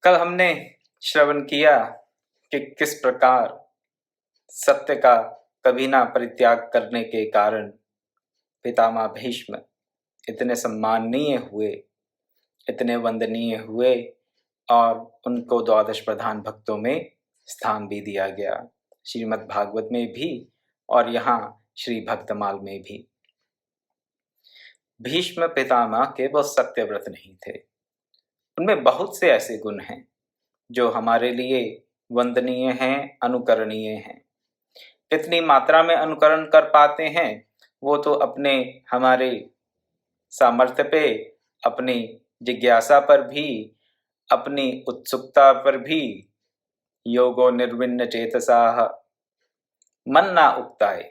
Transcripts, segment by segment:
कल हमने श्रवण किया कि किस प्रकार सत्य का कभी ना परित्याग करने के कारण पितामह भीष्म इतने सम्माननीय हुए, इतने वंदनीय हुए और उनको द्वादश प्रधान भक्तों में स्थान भी दिया गया, श्रीमद् भागवत में भी और यहाँ श्री भक्तमाल में भी। भीष्म पितामह केवल सत्यव्रत नहीं थे, उनमें बहुत से ऐसे गुण हैं जो हमारे लिए वंदनीय हैं, अनुकरणीय हैं। कितनी मात्रा में अनुकरण कर पाते हैं वो तो अपने हमारे सामर्थ्य पे, अपनी जिज्ञासा पर भी, अपनी उत्सुकता पर भी। योगो निर्विण्ण चेतसाः, मन ना उक्ताए।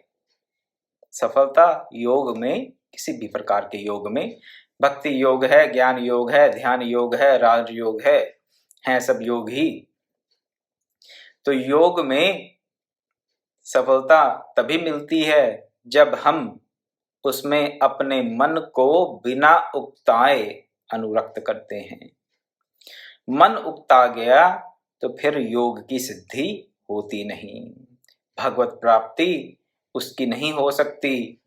सफलता योग में, किसी भी प्रकार के योग में, भक्ति योग है, ज्ञान योग है, ध्यान योग है, राज योग है सब योग ही। तो योग में सफलता तभी मिलती है जब हम उसमें अपने मन को बिना उकताए अनुरक्त करते हैं। मन उकता गया तो फिर योग की सिद्धि होती नहीं, भगवत प्राप्ति उसकी नहीं हो सकती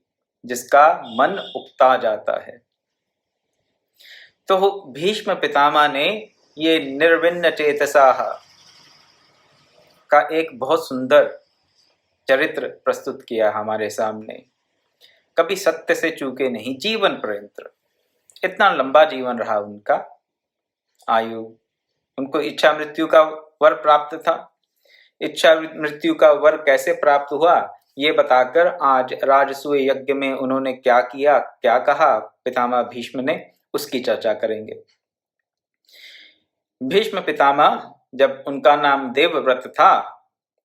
जिसका मन उकता जाता है। तो भीष्म पितामह ने ये निर्विण्ण चेतसाः का एक बहुत सुंदर चरित्र प्रस्तुत किया हमारे सामने। कभी सत्य से चूके नहीं, जीवन पर्यंत। इतना लंबा जीवन रहा उनका आयु, उनको इच्छा मृत्यु का वर प्राप्त था। इच्छा मृत्यु का वर कैसे प्राप्त हुआ ये बताकर आज राजसूय यज्ञ में उन्होंने क्या किया, क्या कहा पितामह भीष्म ने, उसकी चर्चा करेंगे। भीष्म पितामह, जब उनका नाम देवव्रत था,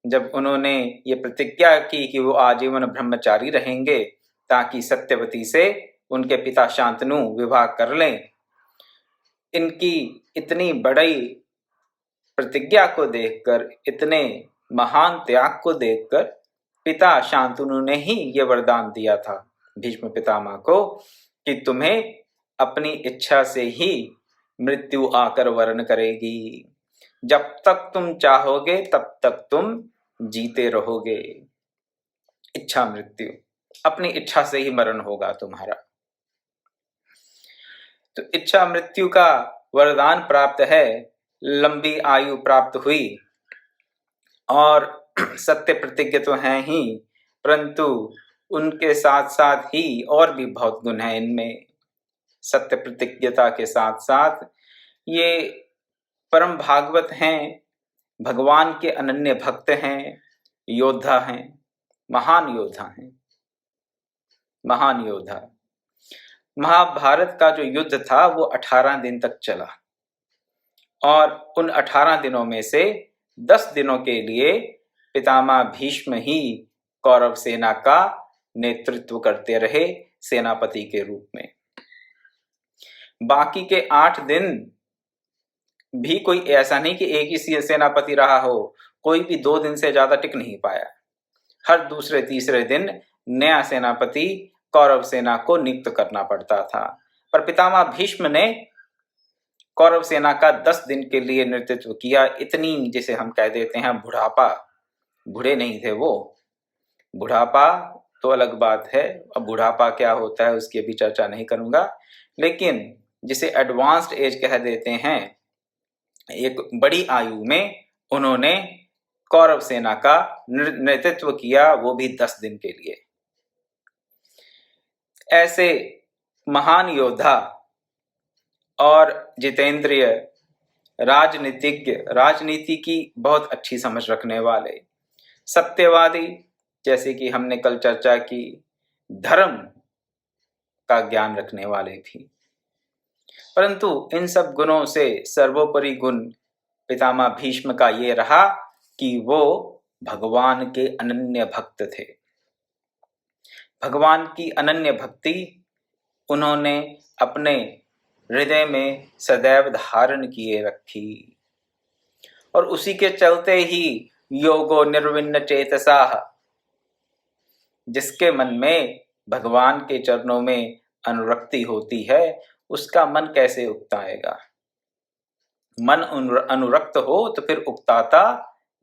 जब उन्होंने ये प्रतिज्ञा की कि वो आजीवन ब्रह्मचारी रहेंगे ताकि सत्यवती से उनके पिता शांतनु विवाह कर लें, इनकी इतनी बड़ी प्रतिज्ञा को देखकर, इतने महान त्याग को देखकर पिता शांतनु ने ही ये वरदान दिया था भीष्म पितामह को कि तुम्हें अपनी इच्छा से ही मृत्यु आकर वरण करेगी। जब तक तुम चाहोगे तब तक तुम जीते रहोगे। इच्छा मृत्यु, अपनी इच्छा से ही मरण होगा तुम्हारा। तो इच्छा मृत्यु का वरदान प्राप्त है, लंबी आयु प्राप्त हुई और सत्य प्रतिज्ञा तो है ही, परंतु उनके साथ साथ ही और भी बहुत गुण हैं इनमें। सत्य प्रतिज्ञता के साथ साथ ये परम भागवत हैं, भगवान के अनन्य भक्त हैं, योद्धा हैं, महान योद्धा हैं, महान योद्धा। महाभारत का जो युद्ध था वो 18 दिन तक चला और उन 18 दिनों में से 10 दिनों के लिए पितामह भीष्म ही कौरव सेना का नेतृत्व करते रहे सेनापति के रूप में। बाकी के 8 दिन भी कोई ऐसा नहीं कि एक ही सेनापति रहा हो, कोई भी 2 दिन से ज्यादा टिक नहीं पाया। हर दूसरे तीसरे दिन नया सेनापति कौरव सेना को नियुक्त करना पड़ता था। पर पितामह भीष्म ने कौरव सेना का 10 दिन के लिए नेतृत्व किया। इतनी, जिसे हम कह देते हैं बुढ़ापा, बूढ़े नहीं थे वो, बुढ़ापा तो अलग बात है, अब बुढ़ापा क्या होता है उसकी अभी चर्चा नहीं करूंगा, लेकिन जिसे एडवांस्ड एज कह देते हैं, एक बड़ी आयु में उन्होंने कौरव सेना का नेतृत्व किया, वो भी 10 दिन के लिए। ऐसे महान योद्धा और जितेंद्रिय, राजनीतिज्ञ, राजनीति की बहुत अच्छी समझ रखने वाले, सत्यवादी, जैसे कि हमने कल चर्चा की, धर्म का ज्ञान रखने वाले भी। परंतु इन सब गुणों से सर्वोपरि गुण पितामह भीष्म का ये रहा कि वो भगवान के अनन्य भक्त थे। भगवान की अनन्य भक्ति उन्होंने अपने हृदय में सदैव धारण किए रखी और उसी के चलते ही योगो निर्विण्ण चेतसाः, जिसके मन में भगवान के चरणों में अनुरक्ति होती है उसका मन कैसे उकताएगा। मन अनुरक्त हो तो फिर उकताता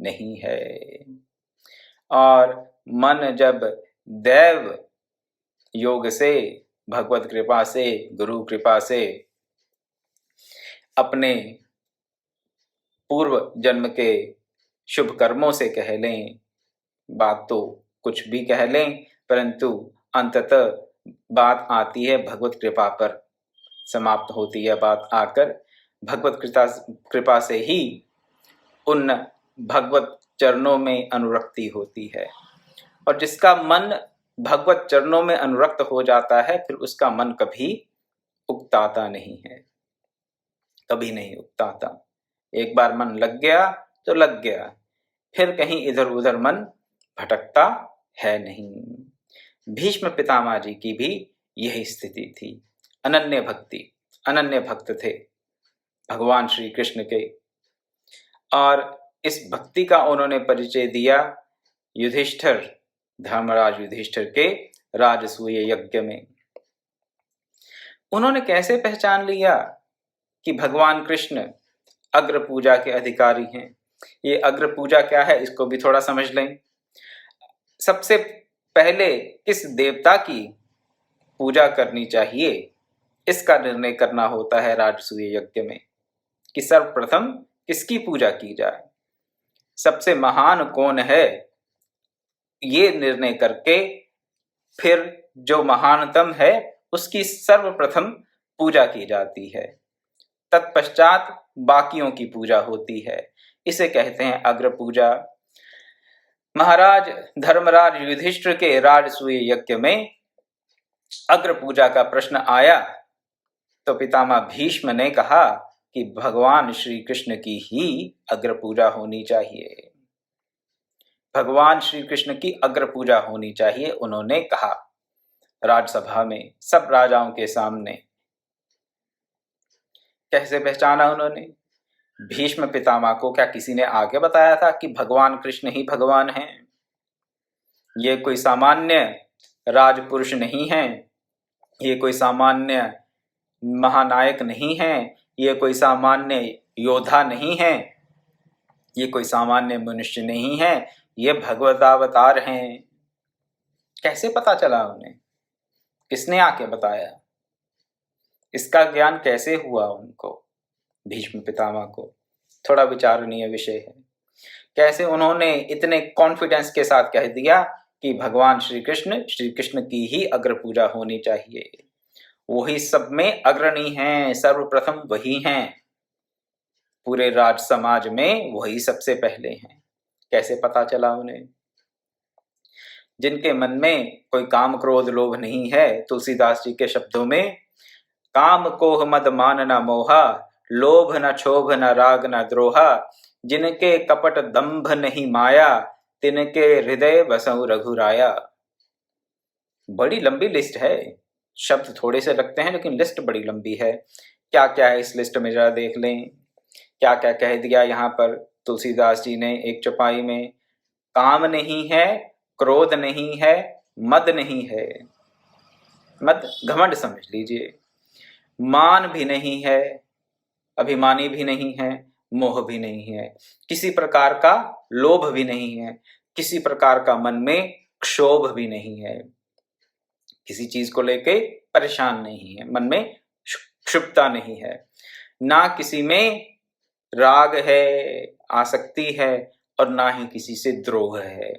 नहीं है। और मन जब दैव योग से, भगवत कृपा से, गुरु कृपा से, अपने पूर्व जन्म के शुभ कर्मों से कह लें, बात तो कुछ भी कह लें, परंतु अंततः बात आती है भगवत कृपा पर, समाप्त होती है बात आकर भगवत कृपा से ही उन भगवत चरणों में अनुरक्ति होती है। और जिसका मन भगवत चरणों में अनुरक्त हो जाता है फिर उसका मन कभी उकताता नहीं है, कभी नहीं उकताता। एक बार मन लग गया तो लग गया, फिर कहीं इधर उधर मन भटकता है नहीं। भीष्म पितामह जी की भी यही स्थिति थी। अनन्य भक्ति, अनन्य भक्त थे भगवान श्री कृष्ण के, और इस भक्ति का उन्होंने परिचय दिया युधिष्ठिर, धर्मराज युधिष्ठिर के राजसूय यज्ञ में। उन्होंने कैसे पहचान लिया कि भगवान कृष्ण अग्र पूजा के अधिकारी हैं? ये अग्र पूजा क्या है इसको भी थोड़ा समझ लें। सबसे पहले किस देवता की पूजा करनी चाहिए इसका निर्णय करना होता है राजसूय यज्ञ में, कि सर्वप्रथम किसकी पूजा की जाए, सबसे महान कौन है, ये निर्णय करके फिर जो महानतम है उसकी सर्वप्रथम पूजा की जाती है, तत्पश्चात बाकियों की पूजा होती है। इसे कहते हैं अग्र पूजा। महाराज धर्मराज युधिष्ठिर के राजसूय यज्ञ में अग्र पूजा का प्रश्न आया तो पितामह भीष्म ने कहा कि भगवान श्री कृष्ण की ही अग्र पूजा होनी चाहिए, भगवान श्री कृष्ण की अग्र पूजा होनी चाहिए, उन्होंने कहा राजसभा में सब राजाओं के सामने। कैसे पहचाना उन्होंने? भीष्म पितामह को क्या किसी ने आगे बताया था कि भगवान कृष्ण ही भगवान हैं? ये कोई सामान्य राजपुरुष नहीं है, ये कोई सामान्य महानायक नहीं है, ये कोई सामान्य योद्धा नहीं है, ये कोई सामान्य मनुष्य नहीं है, ये भगवतावतार हैं। कैसे पता चला उन्हें? किसने आके बताया? इसका ज्ञान कैसे हुआ उनको, भीष्म पितामह को? थोड़ा विचारणीय विषय है। कैसे उन्होंने इतने कॉन्फिडेंस के साथ कह दिया कि भगवान श्री कृष्ण की ही अग्र पूजा होनी चाहिए, वही सब में अग्रणी हैं, सर्वप्रथम वही हैं, पूरे राज समाज में वही सबसे पहले हैं। कैसे पता चला उन्हें? जिनके मन में कोई काम क्रोध लोभ नहीं है, तुलसीदास जी के शब्दों में, काम कोह मद मान न मोहा, लोभ न क्षोभ न राग न द्रोहा, जिनके कपट दंभ नहीं माया, तिनके हृदय बसहु रघुराया। बड़ी लंबी लिस्ट है, शब्द थोड़े से लगते हैं लेकिन लिस्ट बड़ी लंबी है। क्या क्या है इस लिस्ट में जरा देख लें। क्या क्या कह दिया यहाँ पर तुलसीदास जी ने एक चौपाई में? काम नहीं है, क्रोध नहीं है, मद नहीं है, मद घमंड समझ लीजिए, मान भी नहीं है, अभिमानी भी नहीं है, मोह भी नहीं है, किसी प्रकार का लोभ भी नहीं है, किसी प्रकार का मन में क्षोभ भी नहीं है, किसी चीज को लेके परेशान नहीं है, मन में क्षुब्धता नहीं है, ना किसी में राग है, आसक्ति है, और ना ही किसी से द्रोह है।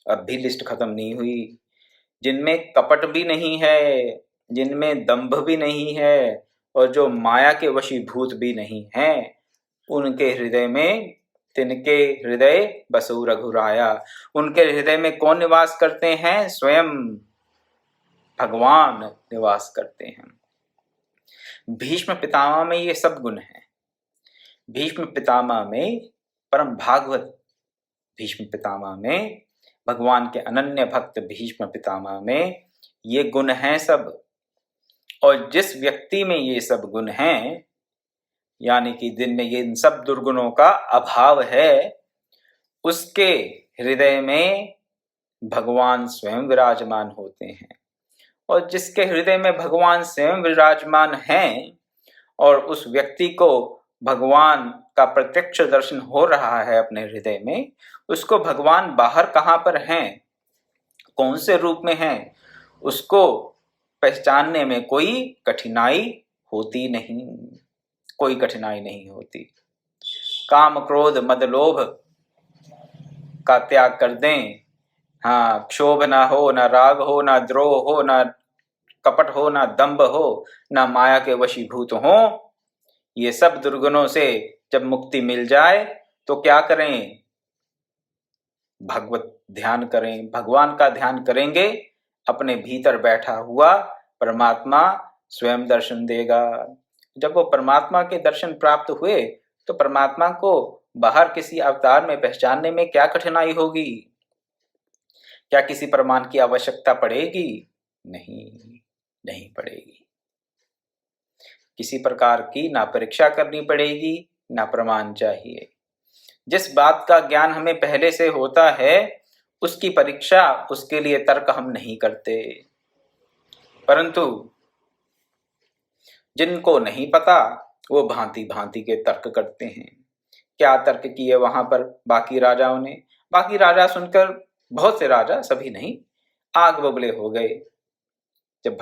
अब भी लिस्ट खत्म नहीं हुई। जिनमें कपट भी नहीं है, जिनमें दंभ भी नहीं है, और जो माया के वशीभूत भी नहीं है, उनके हृदय में, तिनके हृदय बसु रघुराया। उनके हृदय में कौन निवास करते हैं? स्वयं भगवान निवास करते हैं। भीष्म पितामह में ये सब गुण हैं। भीष्म पितामह में परम भागवत, भीष्म पितामह में भगवान के अनन्य भक्त भीष्म पितामह में ये गुण हैं सब। और जिस व्यक्ति में ये सब गुण हैं, यानी कि दिन में ये इन सब दुर्गुणों का अभाव है, उसके हृदय में भगवान स्वयं विराजमान होते हैं। और जिसके हृदय में भगवान स्वयं विराजमान हैं और उस व्यक्ति को भगवान का प्रत्यक्ष दर्शन हो रहा है अपने हृदय में, उसको भगवान बाहर कहाँ पर हैं, कौन से रूप में हैं, उसको पहचानने में कोई कठिनाई होती नहीं, कोई कठिनाई नहीं होती। काम क्रोध मद लोभ का त्याग कर दें, हाँ, क्षोभ ना हो, ना राग हो, ना द्रोह हो, ना कपट हो, ना दंभ हो, ना माया के वशीभूत हो। ये सब दुर्गुणों से जब मुक्ति मिल जाए तो क्या करें, भगवत ध्यान करें, भगवान का ध्यान करेंगे, अपने भीतर बैठा हुआ परमात्मा स्वयं दर्शन देगा। जब वो परमात्मा के दर्शन प्राप्त हुए तो परमात्मा को बाहर किसी अवतार में पहचानने में क्या कठिनाई होगी, क्या किसी प्रमाण की आवश्यकता पड़ेगी? नहीं, नहीं पड़ेगी। किसी प्रकार की ना परीक्षा करनी पड़ेगी, ना प्रमाण चाहिए। जिस बात का ज्ञान हमें पहले से होता है उसकी परीक्षा, उसके लिए तर्क हम नहीं करते। परंतु जिनको नहीं पता वो भांति भांति के तर्क करते हैं। क्या तर्क किए वहां पर बाकी राजाओं ने? बाकी राजा सुनकर, बहुत से राजा, सभी नहीं, आग बबले हो गए जब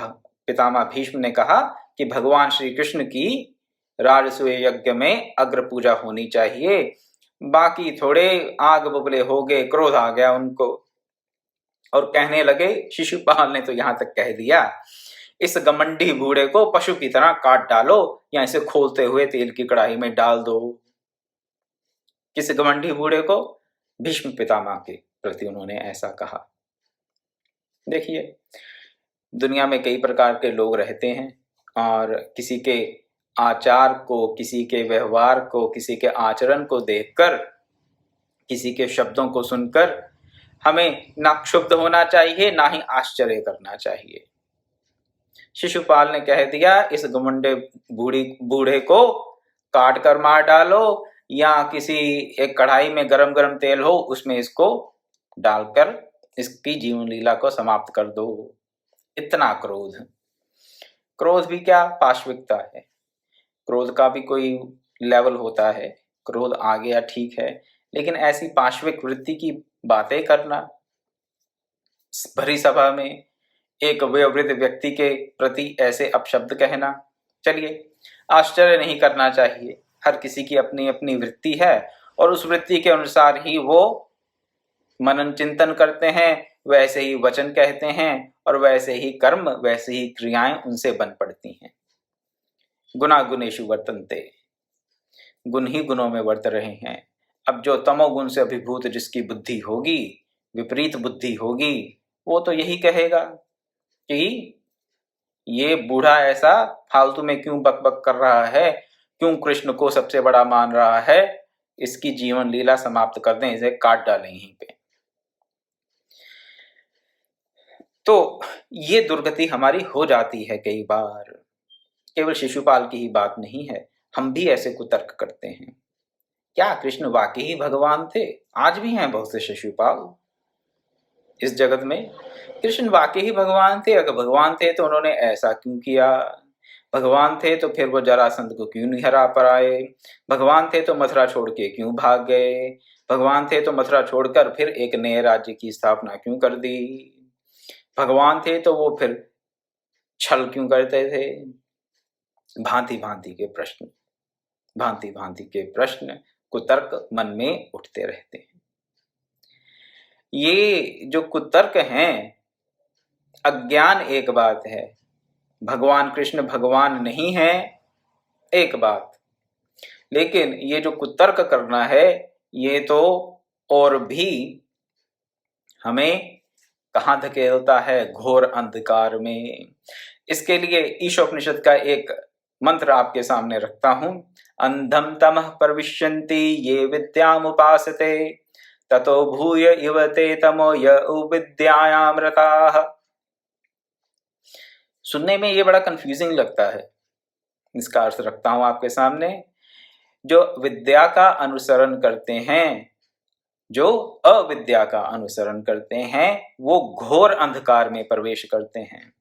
पितामह भीष्म ने कहा कि भगवान श्री कृष्ण की राजसूय यज्ञ में अग्र पूजा होनी चाहिए। बाकी थोड़े आग बबले हो गए, क्रोध आ गया उनको और कहने लगे, शिशुपाल ने तो यहां तक कह दिया, इस घमंडी बूढ़े को पशु की तरह काट डालो या इसे खोलते हुए तेल की कढ़ाई में डाल दो। किस घमंडी बूढ़े को? भीष्म पितामह के प्रति उन्होंने ऐसा कहा। देखिए, दुनिया में कई प्रकार के लोग रहते हैं और किसी के आचार को, किसी के व्यवहार को, किसी के आचरण को देखकर, किसी के शब्दों को सुनकर हमें ना क्षुब्ध होना चाहिए, ना ही आश्चर्य करना चाहिए। शिशुपाल ने कह दिया, इस घमंडे बूढ़े को काट कर मार डालो या किसी एक कढ़ाई में गरम गरम तेल हो उसमें इसको डालकर इसकी जीवन लीला को समाप्त कर दो। इतना क्रोध। क्रोध भी क्या, पाश्विकता है। क्रोध का भी कोई लेवल होता है। क्रोध आ गया ठीक है, लेकिन ऐसी पाश्विक वृत्ति की बातें करना, भरी सभा में एक वयोवृद्ध व्यक्ति के प्रति ऐसे अपशब्द कहना, चलिए, आश्चर्य नहीं करना चाहिए। हर किसी की अपनी अपनी वृत्ति है और उस वृत्ति के अनुसार ही वो मनन चिंतन करते हैं, वैसे ही वचन कहते हैं और वैसे ही कर्म, वैसे ही क्रियाएं उनसे बन पड़ती हैं। गुना गुणेषु वर्तन्ते, गुण ही गुणों में वर्त रहे हैं। अब जो तमोगुण से अभिभूत जिसकी बुद्धि होगी, विपरीत बुद्धि होगी, वो तो यही कहेगा कि ये बूढ़ा ऐसा फालतू में क्यों बकबक कर रहा है, क्यों कृष्ण को सबसे बड़ा मान रहा है, इसकी जीवन लीला समाप्त कर दें, इसे काट डालें यहीं पे। तो ये दुर्गति हमारी हो जाती है कई बार। केवल शिशुपाल की ही बात नहीं है, हम भी ऐसे कुतर्क करते हैं। क्या कृष्ण वाकई ही भगवान थे? आज भी हैं बहुत से शिशुपाल इस जगत में। कृष्ण वाकई ही भगवान थे? अगर भगवान थे तो उन्होंने ऐसा क्यों किया? भगवान थे तो फिर वो जरासंध को क्यों नहीं हरा पर आए? भगवान थे तो मथुरा छोड़ के क्यों भाग गए? भगवान थे तो मथुरा छोड़कर फिर एक नए राज्य की स्थापना क्यों कर दी? भगवान थे तो वो फिर छल क्यों करते थे? भांति भांति के प्रश्न, भांति भांति के प्रश्न, कुतर्क मन में उठते रहते हैं। ये जो कुतर्क हैं, अज्ञान एक बात है, भगवान कृष्ण भगवान नहीं है एक बात, लेकिन ये जो कुतर्क करना है ये तो और भी हमें कहाँ धकेलता है, घोर अंधकार में। इसके लिए ईशोपनिषद का एक मंत्र आपके सामने रखता हूं। अंधम तमः प्रविश्यन्ति ये विद्यामुपासते ततो भूय इव ते तमो य विद्यायाम रताः। सुनने में ये बड़ा कंफ्यूजिंग लगता है, इसका अर्थ रखता हूं आपके सामने। जो विद्या का अनुसरण करते हैं, जो अविद्या का अनुसरण करते हैं, वो घोर अंधकार में प्रवेश करते हैं।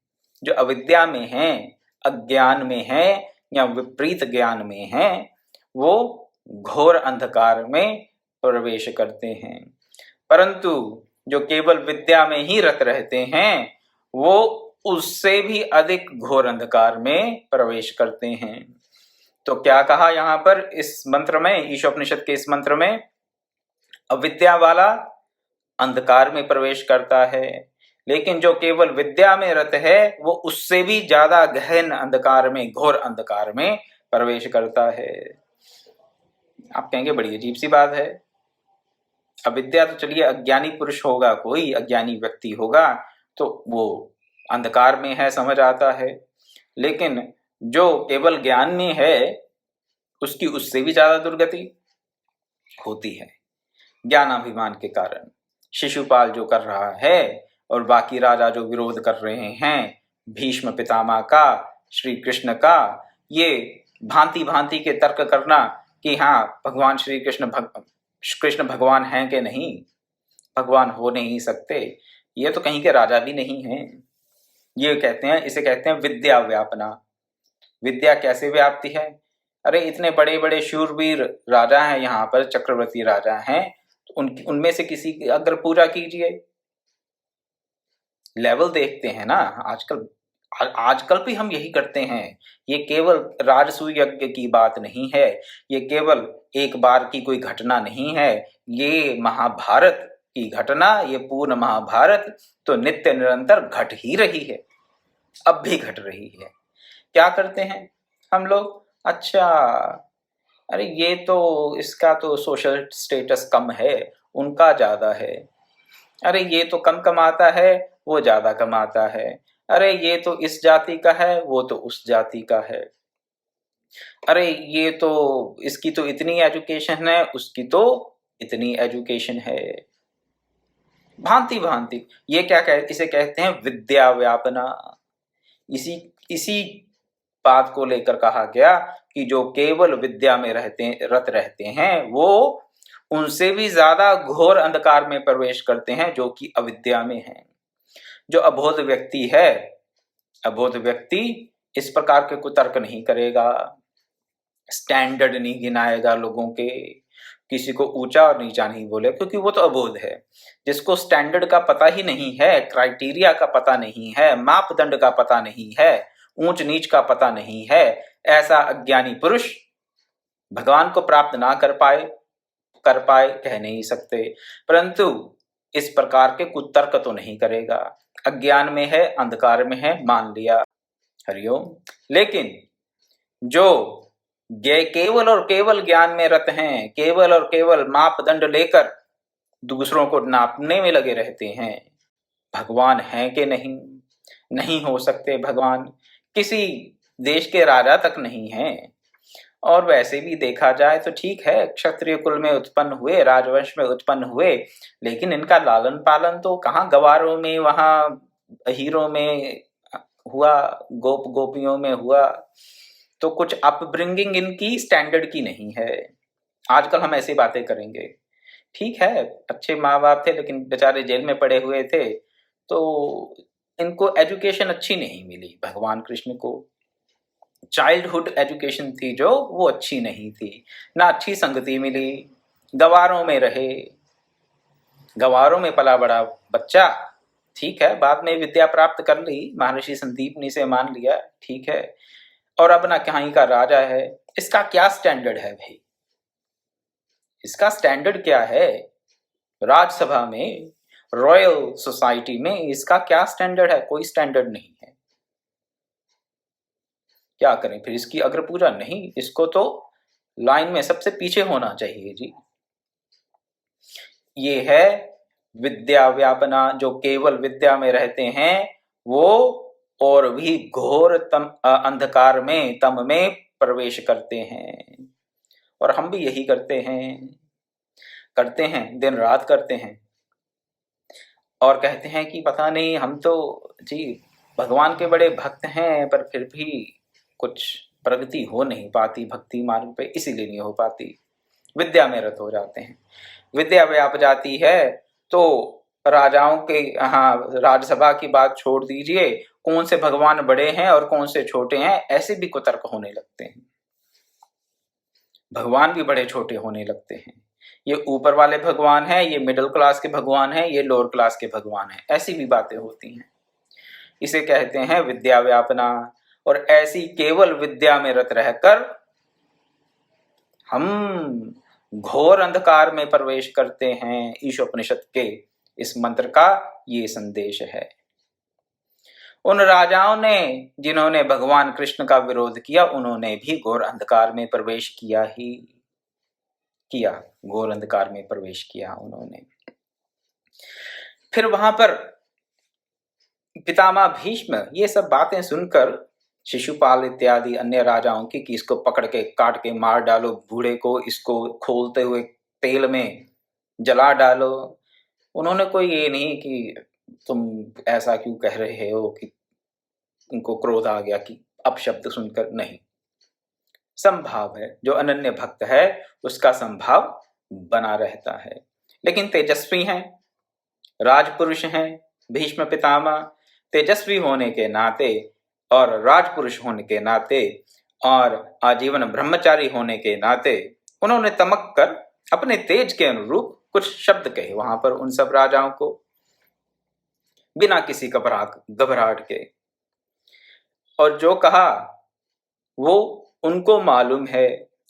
जो अविद्या में हैं, अज्ञान में हैं या विपरीत ज्ञान में हैं, वो घोर अंधकार में प्रवेश करते हैं। परंतु जो केवल विद्या में ही रत रहते हैं वो उससे भी अधिक घोर अंधकार में प्रवेश करते हैं। तो क्या कहा यहाँ पर इस मंत्र में, ईशोपनिषद के इस मंत्र में, अविद्या वाला अंधकार में प्रवेश करता है, लेकिन जो केवल विद्या में रत है वो उससे भी ज्यादा गहन अंधकार में, घोर अंधकार में प्रवेश करता है। आप कहेंगे बड़ी अजीब सी बात है, अविद्या तो चलिए अज्ञानी पुरुष होगा, कोई अज्ञानी व्यक्ति होगा तो वो अंधकार में है, समझ आता है, लेकिन जो केवल ज्ञान में है उसकी उससे भी ज्यादा दुर्गति होती है ज्ञानाभिमान के कारण। शिशुपाल जो कर रहा है और बाकी राजा जो विरोध कर रहे हैं, भीष्म पितामह का, श्री कृष्ण का, ये भांति भांति के तर्क करना कि हाँ भगवान श्री कृष्ण भगवान हैं कि नहीं, भगवान हो नहीं सकते, ये तो कहीं के राजा भी नहीं हैं। ये कहते हैं, इसे कहते हैं विद्या व्यापना। विद्या कैसे व्याप्ति है? अरे इतने बड़े बड़े शूरवीर राजा हैं यहाँ पर, चक्रवर्ती राजा हैं, तो उनमें से किसी की अगर पूजा कीजिए, लेवल देखते हैं ना। आजकल भी हम यही करते हैं। ये केवल राजसूय यज्ञ की बात नहीं है, ये केवल एक बार की कोई घटना नहीं है, ये महाभारत की घटना, ये पूर्ण महाभारत तो नित्य निरंतर घट ही रही है, अब भी घट रही है। क्या करते हैं हम लोग? अच्छा, अरे ये तो इसका तो सोशल स्टेटस कम है, उनका ज्यादा है। अरे ये तो कम कमाता है, वो ज्यादा कमाता है। अरे ये तो इस जाति का है, वो तो उस जाति का है। अरे ये तो इसकी तो इतनी एजुकेशन है, उसकी तो इतनी एजुकेशन है। भांति भांति, ये क्या इसे कहते हैं विद्या व्यापना। इसी इसी बात को लेकर कहा गया कि जो केवल विद्या में रत रहते हैं वो उनसे भी ज्यादा घोर अंधकार में प्रवेश करते हैं जो कि अविद्या में है। जो अबोध व्यक्ति है, अबोध व्यक्ति इस प्रकार के कुतर्क नहीं करेगा, स्टैंडर्ड नहीं गिनाएगा लोगों के, किसी को ऊंचा और नीचा नहीं बोले, क्योंकि वो तो अबोध है। जिसको स्टैंडर्ड का पता ही नहीं है, क्राइटेरिया का पता नहीं है, मापदंड का पता नहीं है, ऊंच नीच का पता नहीं है, ऐसा अज्ञानी पुरुष भगवान को प्राप्त ना कर पाए कह नहीं सकते, परंतु इस प्रकार के कुतर्क तो नहीं करेगा। अज्ञान में है, अंधकार में है, मान लिया, हरिओम। लेकिन जो केवल और केवल ज्ञान में रत हैं, केवल और केवल मापदंड लेकर दूसरों को नापने में लगे रहते हैं, भगवान है कि नहीं, नहीं हो सकते भगवान, किसी देश के राजा तक नहीं है। और वैसे भी देखा जाए तो ठीक है, क्षत्रिय कुल में उत्पन्न हुए, राजवंश में उत्पन्न हुए, लेकिन इनका लालन पालन तो कहाँ गवारों में, वहां हीरों में हुआ, गोप गोपियों में हुआ, तो कुछ अपब्रिंगिंग इनकी स्टैंडर्ड की नहीं है। आजकल हम ऐसी बातें करेंगे, ठीक है अच्छे माँ बाप थे लेकिन बेचारे जेल में पड़े हुए थे, तो इनको एजुकेशन अच्छी नहीं मिली, भगवान कृष्ण को चाइल्डहुड एजुकेशन थी जो वो अच्छी नहीं थी, ना अच्छी संगति मिली, गवारों में रहे, गवारों में पला बड़ा बच्चा, ठीक है बाद में विद्या प्राप्त कर ली, महर्षि संदीपनी से मान लिया, ठीक है, और अब ना कहीं का राजा है। इसका क्या स्टैंडर्ड है भाई? इसका स्टैंडर्ड क्या है? राज्यसभा में, रॉयल सोसाइटी में इसका क्या स्टैंडर्ड है? कोई स्टैंडर्ड नहीं है। क्या करें फिर इसकी अग्र पूजा? नहीं, इसको तो लाइन में सबसे पीछे होना चाहिए जी। ये है विद्या व्यापना। जो केवल विद्या में रहते हैं वो और भी घोर अंधकार में, तम में प्रवेश करते हैं। और हम भी यही करते हैं, दिन रात करते हैं, और कहते हैं कि पता नहीं हम तो जी भगवान के बड़े भक्त हैं, पर फिर भी कुछ प्रगति हो नहीं पाती भक्ति मार्ग पे, इसीलिए नहीं हो पाती, विद्या में रत हो जाते हैं। विद्या व्याप जाती है तो राजाओं के, हाँ राज्यसभा की बात छोड़ दीजिए, कौन से भगवान बड़े हैं और कौन से छोटे हैं, ऐसे भी कुतर्क होने लगते हैं। भगवान भी बड़े छोटे होने लगते हैं। ये ऊपर वाले भगवान हैं, ये मिडिल क्लास के भगवान हैं, ये लोअर क्लास के भगवान हैं, ऐसी भी बातें होती हैं। इसे कहते हैं विद्या व्यापना। और ऐसी केवल विद्या में रत रहकर हम घोर अंधकार में प्रवेश करते हैं। ईशोपनिषद के इस मंत्र का ये संदेश है। उन राजाओं ने जिन्होंने भगवान कृष्ण का विरोध किया, उन्होंने भी घोर अंधकार में प्रवेश किया ही किया, घोर अंधकार में प्रवेश किया उन्होंने। फिर वहां पर पितामह भीष्म ये सब बातें सुनकर शिशुपाल इत्यादि अन्य राजाओं की कि इसको पकड़ के काट के मार डालो, बूढ़े को इसको खोलते हुए तेल में जला डालो, उन्होंने कोई ये नहीं कि तुम ऐसा क्यों कह रहे हो, कि उनको क्रोध आ गया कि अपशब्द सुनकर, नहीं। संभाव है, जो अनन्य भक्त है उसका संभाव बना रहता है। लेकिन तेजस्वी हैं, राजपुरुष हैं भीष्म पितामह। तेजस्वी होने के नाते और राजपुरुष होने के नाते और आजीवन ब्रह्मचारी होने के नाते उन्होंने तमक कर अपने तेज के अनुरूप कुछ शब्द कहे वहां पर उन सब राजाओं को, बिना किसी घबराहट के। और जो कहा वो उनको मालूम है।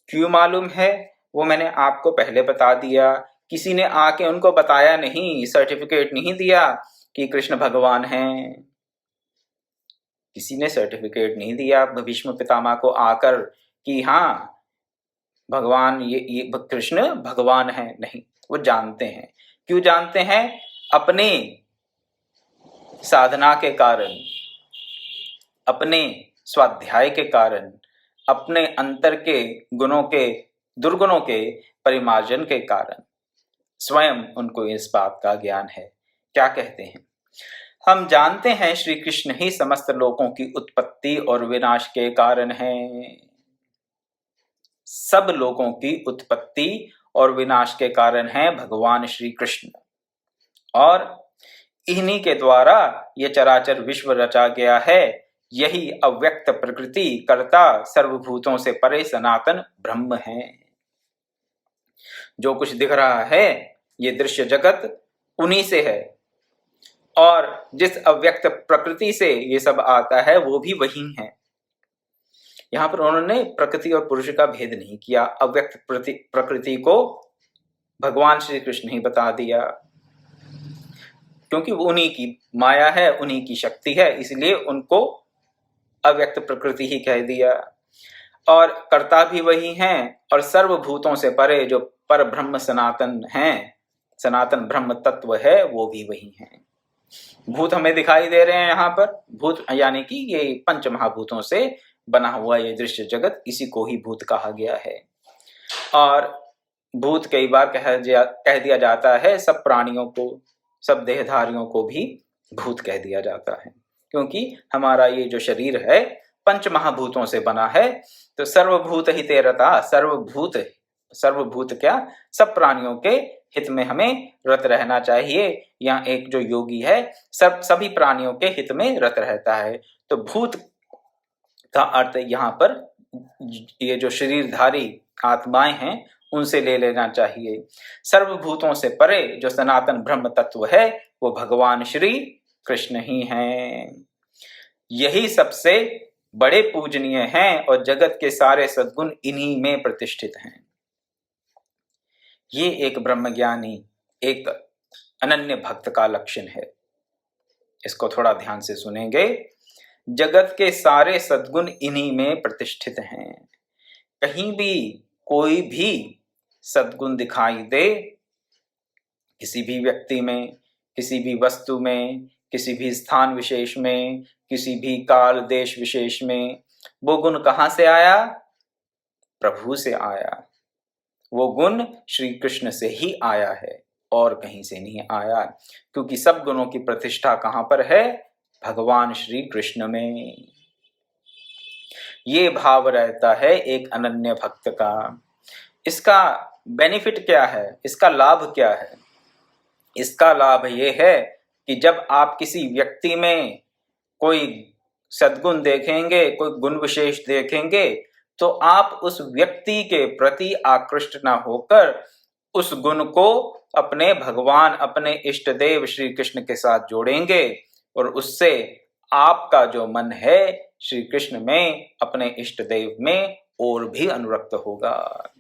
क्यों मालूम है वो मैंने आपको पहले बता दिया। किसी ने आके उनको बताया नहीं, सर्टिफिकेट नहीं दिया कि कृष्ण भगवान हैं। किसी ने सर्टिफिकेट नहीं दिया भीष्म पितामह को आकर कि हाँ भगवान ये कृष्ण भगवान है, नहीं। वो जानते हैं। क्यों जानते हैं? अपने साधना के कारण, अपने स्वाध्याय के कारण, अपने अंतर के गुणों के दुर्गुणों के परिमार्जन के कारण स्वयं उनको इस बात का ज्ञान है। क्या कहते हैं? हम जानते हैं श्री कृष्ण ही समस्त लोकों की उत्पत्ति और विनाश के कारण हैं। सब लोगों की उत्पत्ति और विनाश के कारण हैं भगवान श्री कृष्ण, और इन्हीं के द्वारा ये चराचर विश्व रचा गया है। यही अव्यक्त प्रकृति कर्ता सर्वभूतों से परे सनातन ब्रह्म है। जो कुछ दिख रहा है ये दृश्य जगत उन्हीं से है, और जिस अव्यक्त प्रकृति से ये सब आता है वो भी वही है। यहां पर उन्होंने प्रकृति और पुरुष का भेद नहीं किया। अव्यक्त प्रकृति को भगवान श्री कृष्ण ही बता दिया, क्योंकि वो उन्हीं की माया है, उन्हीं की शक्ति है, इसलिए उनको अव्यक्त प्रकृति ही कह दिया। और कर्ता भी वही हैं, और सर्वभूतों से परे जो पर ब्रह्म सनातन हैं, सनातन ब्रह्म तत्व है, वो भी वही हैं। भूत हमें दिखाई दे रहे हैं यहाँ पर। भूत यानी कि ये पंच महाभूतों से बना हुआ ये दृश्य जगत, इसी को ही भूत कहा गया है। और भूत कई बार कह दिया जाता है सब प्राणियों को, सब देहधारियों को भी भूत कह दिया जाता है, क्योंकि हमारा ये जो शरीर है पंच महाभूतों से बना है। तो सर्वभूत हिते रता, सर्वभूत क्या, सब प्राणियों के हित में हमें रत रहना चाहिए। यहाँ एक जो योगी है सभी प्राणियों के हित में रत रहता है। तो भूत का अर्थ यहाँ पर ये जो शरीरधारी आत्माएं हैं उनसे ले लेना चाहिए। सर्वभूतों से परे जो सनातन ब्रह्म तत्व है वो भगवान श्री कृष्ण ही हैं। यही सबसे बड़े पूजनीय हैं और जगत के सारे सद्गुण इन्हीं में प्रतिष्ठित हैं। ये एक ब्रह्मज्ञानी, एक अनन्य भक्त का लक्षण है। इसको थोड़ा ध्यान से सुनेंगे। जगत के सारे सद्गुण इन्हीं में प्रतिष्ठित हैं। कहीं भी कोई भी सद्गुण दिखाई दे, किसी भी व्यक्ति में, किसी भी वस्तु में, किसी भी स्थान विशेष में, किसी भी काल देश विशेष में, वो गुण कहाँ से आया? प्रभु से आया। वो गुण श्री कृष्ण से ही आया है और कहीं से नहीं आया, क्योंकि सब गुणों की प्रतिष्ठा कहाँ पर है? भगवान श्री कृष्ण में। ये भाव रहता है एक अनन्य भक्त का। इसका बेनिफिट क्या है? इसका लाभ क्या है? इसका लाभ ये है कि जब आप किसी व्यक्ति में कोई सद्गुण देखेंगे, कोई गुण विशेष देखेंगे, तो आप उस व्यक्ति के प्रति आकृष्ट ना होकर उस गुण को अपने भगवान, अपने इष्ट देव श्री कृष्ण के साथ जोड़ेंगे और उससे आपका जो मन है श्री कृष्ण में, अपने इष्ट देव में और भी अनुरक्त होगा।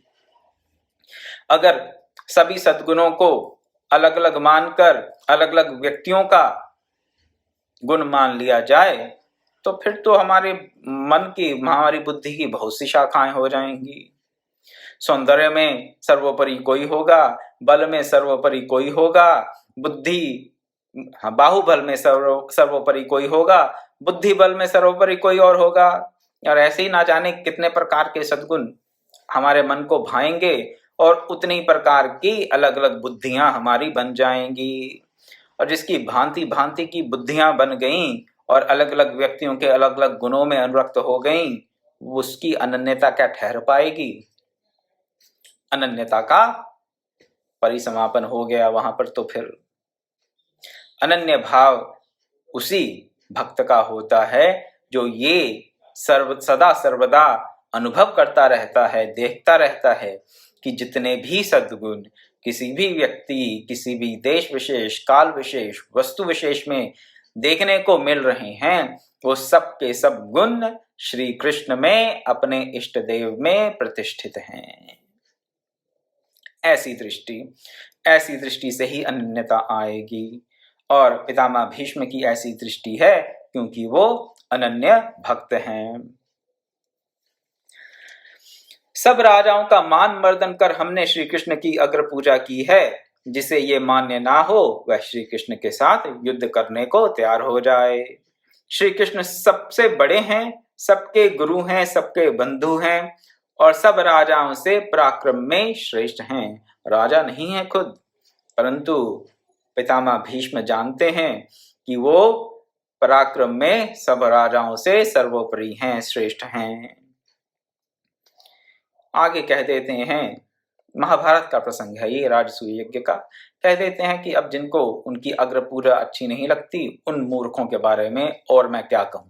अगर सभी सद्गुणों को अलग अलग मानकर अलग अलग व्यक्तियों का गुण मान लिया जाए तो फिर तो हमारे मन की, हमारी बुद्धि की बहुत सी शाखाएं हो जाएंगी। सौंदर्य में सर्वोपरि कोई होगा, बल में सर्वोपरि कोई होगा, बुद्धि, बाहुबल में सर्वोपरि कोई होगा, बुद्धि बल में सर्वोपरि कोई और होगा। और ऐसे ही ना जाने कितने प्रकार के सद्गुण हमारे मन को भाएंगे और उतनी प्रकार की अलग अलग बुद्धियां हमारी बन जाएंगी। और जिसकी भांति भांति की बुद्धियां बन गईं और अलग अलग व्यक्तियों के अलग अलग गुणों में अनुरक्त हो गईं, उसकी अनन्यता क्या ठहर पाएगी? अनन्यता का परिसमापन हो गया वहां पर। तो फिर अनन्य भाव उसी भक्त का होता है जो ये सदा सर्वदा अनुभव करता रहता है, देखता रहता है कि जितने भी सद्गुण किसी भी व्यक्ति, किसी भी देश विशेष, काल विशेष, वस्तु विशेष में देखने को मिल रहे हैं, वो सब के सब गुण श्री कृष्ण में, अपने इष्ट देव में प्रतिष्ठित हैं। ऐसी दृष्टि से ही अनन्यता आएगी। और पितामह भीष्म की ऐसी दृष्टि है क्योंकि वो अनन्य भक्त हैं। सब राजाओं का मान मर्दन कर हमने श्री कृष्ण की अग्र पूजा की है। जिसे ये मान्य ना हो वह श्री कृष्ण के साथ युद्ध करने को तैयार हो जाए। श्री कृष्ण सबसे बड़े हैं, सबके गुरु हैं, सबके बंधु हैं और सब राजाओं से पराक्रम में श्रेष्ठ हैं। राजा नहीं है खुद, परंतु पितामह भीष्म जानते हैं कि वो पराक्रम में सब राजाओं से सर्वोपरि हैं, श्रेष्ठ हैं। आगे कह देते हैं, महाभारत का प्रसंग है ये, राजसूय यज्ञ का। कह देते हैं कि अब जिनको उनकी अग्र पूजा अच्छी नहीं लगती, उन मूर्खों के बारे में और मैं क्या कहूं।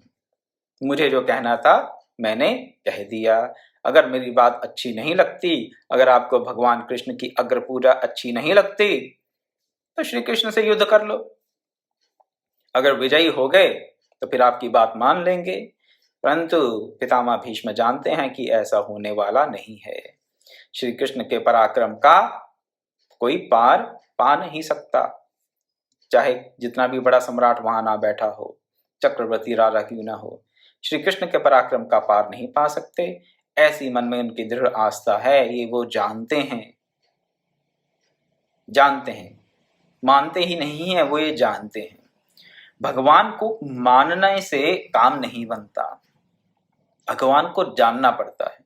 मुझे जो कहना था मैंने कह दिया। अगर मेरी बात अच्छी नहीं लगती, अगर आपको भगवान कृष्ण की अग्र पूजा अच्छी नहीं लगती, तो श्री कृष्ण से युद्ध कर लो। अगर विजयी हो गए तो फिर आपकी बात मान लेंगे। परंतु पितामह भीष्म जानते हैं कि ऐसा होने वाला नहीं है। श्री कृष्ण के पराक्रम का कोई पार पा नहीं सकता, चाहे जितना भी बड़ा सम्राट वहां ना बैठा हो, चक्रवर्ती राजा क्यों ना हो, श्री कृष्ण के पराक्रम का पार नहीं पा सकते। ऐसी मन में उनकी दृढ़ आस्था है, ये वो जानते हैं, मानते ही नहीं है, वो ये जानते हैं। भगवान को मानने से काम नहीं बनता, भगवान को जानना पड़ता है।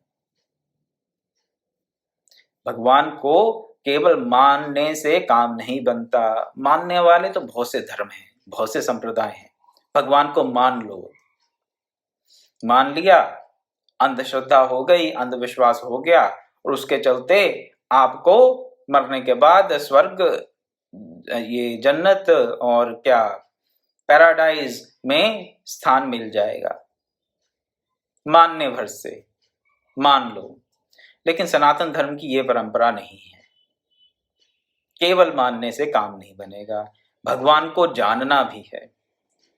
भगवान को केवल मानने से काम नहीं बनता। मानने वाले तो बहुत से धर्म हैं, बहुत से संप्रदाय हैं। भगवान को मान लो, मान लिया, अंधश्रद्धा हो गई, अंधविश्वास हो गया और उसके चलते आपको मरने के बाद स्वर्ग, ये जन्नत और क्या पैराडाइज में स्थान मिल जाएगा। मानने भर से मान लो, लेकिन सनातन धर्म की ये परंपरा नहीं है। केवल मानने से काम नहीं बनेगा, भगवान को जानना भी है।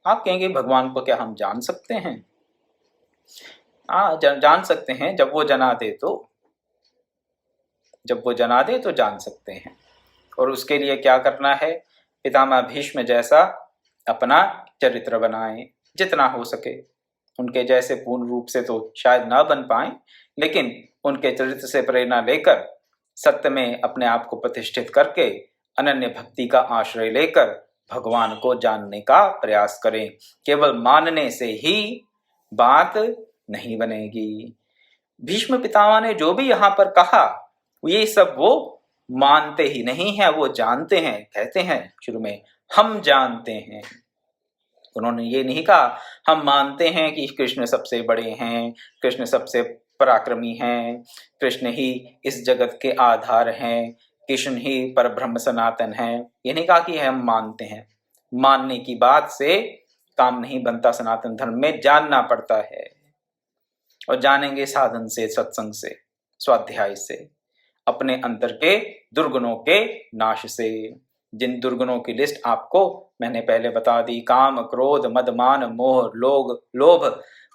आप कहेंगे भगवान को क्या हम जान सकते हैं? हाँ, जान सकते हैं, जब वो जना दे तो जान सकते हैं। और उसके लिए क्या करना है? पितामह भीष्म जैसा अपना चरित्र बनाएं जितना हो सके। उनके जैसे पूर्ण रूप से तो शायद ना बन पाए, लेकिन उनके चरित्र से प्रेरणा लेकर सत्य में अपने आप को प्रतिष्ठित करके अनन्य भक्ति का आश्रय लेकर भगवान को जानने का प्रयास करें। केवल मानने से ही बात नहीं बनेगी। भीष्म पितामह ने जो भी यहाँ पर कहा, ये सब वो मानते ही नहीं है, वो जानते हैं। कहते हैं शुरू में, हम जानते हैं। उन्होंने ये नहीं कहा हम मानते हैं कि कृष्ण सबसे बड़े हैं, कृष्ण सबसे पराक्रमी हैं, कृष्ण ही इस जगत के आधार हैं, कृष्ण ही परब्रह्म सनातन है। ये नहीं कहा कि हम मानते हैं। मानने की बात से काम नहीं बनता, सनातन धर्म में जानना पड़ता है। और जानेंगे साधन से, सत्संग से, स्वाध्याय से, अपने अंतर के दुर्गुणों के नाश से। जिन दुर्गुणों की लिस्ट आपको मैंने पहले बता दी, काम, क्रोध, मद, मान, मोह, लोभ,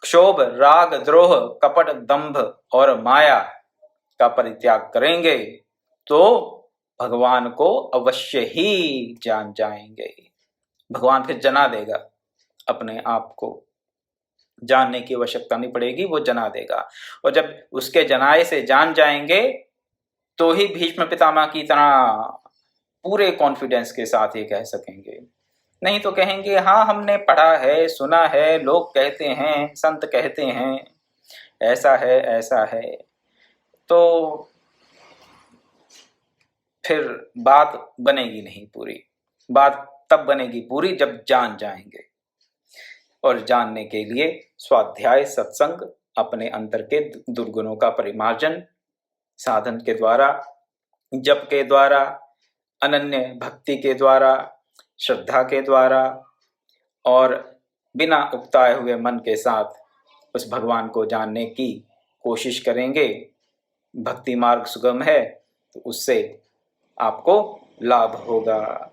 क्षोभ, राग, द्रोह, कपट, दंभ और माया का परित्याग करेंगे तो भगवान को अवश्य ही जान जाएंगे। भगवान फिर जना देगा, अपने आप को जानने की आवश्यकता नहीं पड़ेगी, वो जना देगा। और जब उसके जनाए से जान जाएंगे तो ही भीष्म पितामह की तरह पूरे कॉन्फिडेंस के साथ ये कह सकेंगे। नहीं तो कहेंगे हाँ हमने पढ़ा है, सुना है, लोग कहते हैं, संत कहते हैं, ऐसा है ऐसा है। तो फिर बात बनेगी नहीं पूरी। बात तब बनेगी पूरी जब जान जाएंगे। और जानने के लिए स्वाध्याय, सत्संग, अपने अंतर के दुर्गुणों का परिमार्जन साधन के द्वारा, जप के द्वारा, अनन्य भक्ति के द्वारा, श्रद्धा के द्वारा और बिना उकताए हुए मन के साथ उस भगवान को जानने की कोशिश करेंगे। भक्ति मार्ग सुगम है तो उससे आपको लाभ होगा।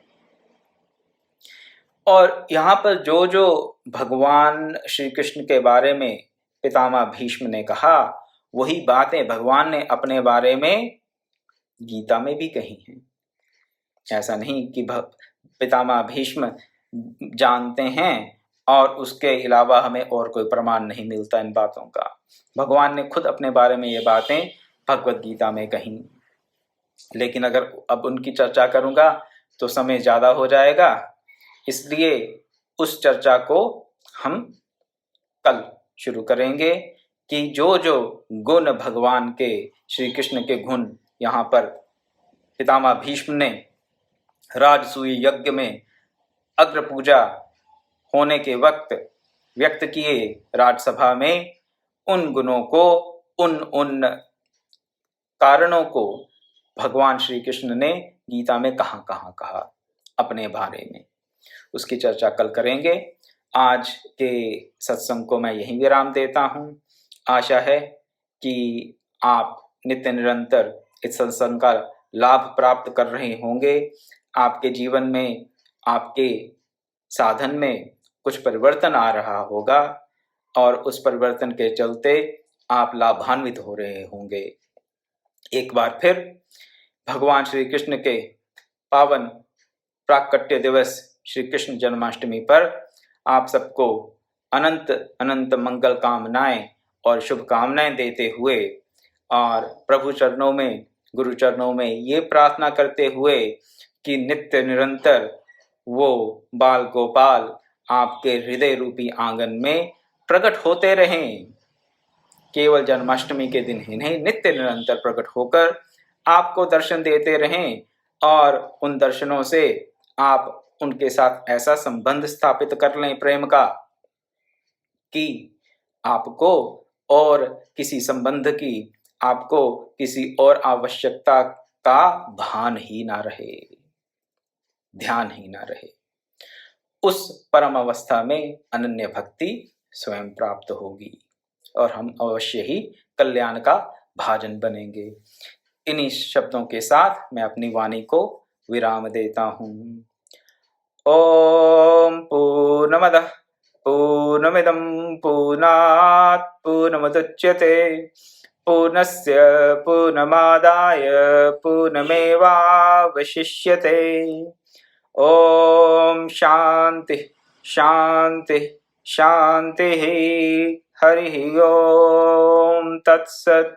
और यहाँ पर जो जो भगवान श्री कृष्ण के बारे में पितामह भीष्म ने कहा, वही बातें भगवान ने अपने बारे में गीता में भी कही हैं। ऐसा नहीं कि पितामह भीष्म जानते हैं और उसके अलावा हमें और कोई प्रमाण नहीं मिलता इन बातों का। भगवान ने खुद अपने बारे में ये बातें भगवत गीता में कही। लेकिन अगर अब उनकी चर्चा करूंगा तो समय ज़्यादा हो जाएगा, इसलिए उस चर्चा को हम कल शुरू करेंगे कि जो जो गुण भगवान के, श्री कृष्ण के गुण यहाँ पर पितामह भीष्म ने राजसूय यज्ञ में अग्र पूजा होने के वक्त व्यक्त किए राजसभा में, उन गुणों को, उन कारणों को भगवान श्री कृष्ण ने गीता में कहाँ कहाँ कहा अपने बारे में, उसकी चर्चा कल करेंगे। आज के सत्संग को मैं यहीं विराम देता हूँ। आशा है कि आप नित्य निरंतर इस सत्संग का लाभ प्राप्त कर रहे होंगे। आपके जीवन में, आपके साधन में कुछ परिवर्तन आ रहा होगा और उस परिवर्तन के चलते आप लाभान्वित हो रहे होंगे। एक बार फिर भगवान श्री कृष्ण के पावन प्राकट्य दिवस श्री कृष्ण जन्माष्टमी पर आप सबको अनंत अनंत मंगल कामनाएं और शुभकामनाएं देते हुए और प्रभु चरणों में, गुरु चरणों में ये प्रार्थना करते हुए कि नित्य निरंतर वो बाल गोपाल आपके हृदय रूपी आंगन में प्रकट होते रहें। केवल जन्माष्टमी के दिन ही नहीं, नित्य निरंतर प्रकट होकर आपको दर्शन देते रहें और उन दर्शनों से आप उनके साथ ऐसा संबंध स्थापित कर लें प्रेम का कि आपको और किसी संबंध की, आपको किसी और आवश्यकता का भान ही ना रहे, ध्यान ही ना रहे। उस परम अवस्था में अनन्य भक्ति स्वयं प्राप्त होगी और हम अवश्य ही कल्याण का भाजन बनेंगे। इन्हीं शब्दों के साथ मैं अपनी वाणी को विराम देता हूँ। ओम पूर्णमदः पूर्णमिदं पूर्णात् पूर्णमुदच्यते पूर्णस्य पूर्णमादाय पूर्णमेवावशिष्यते। ओम शांति शांति शांति। हरि ओम तत्सत्।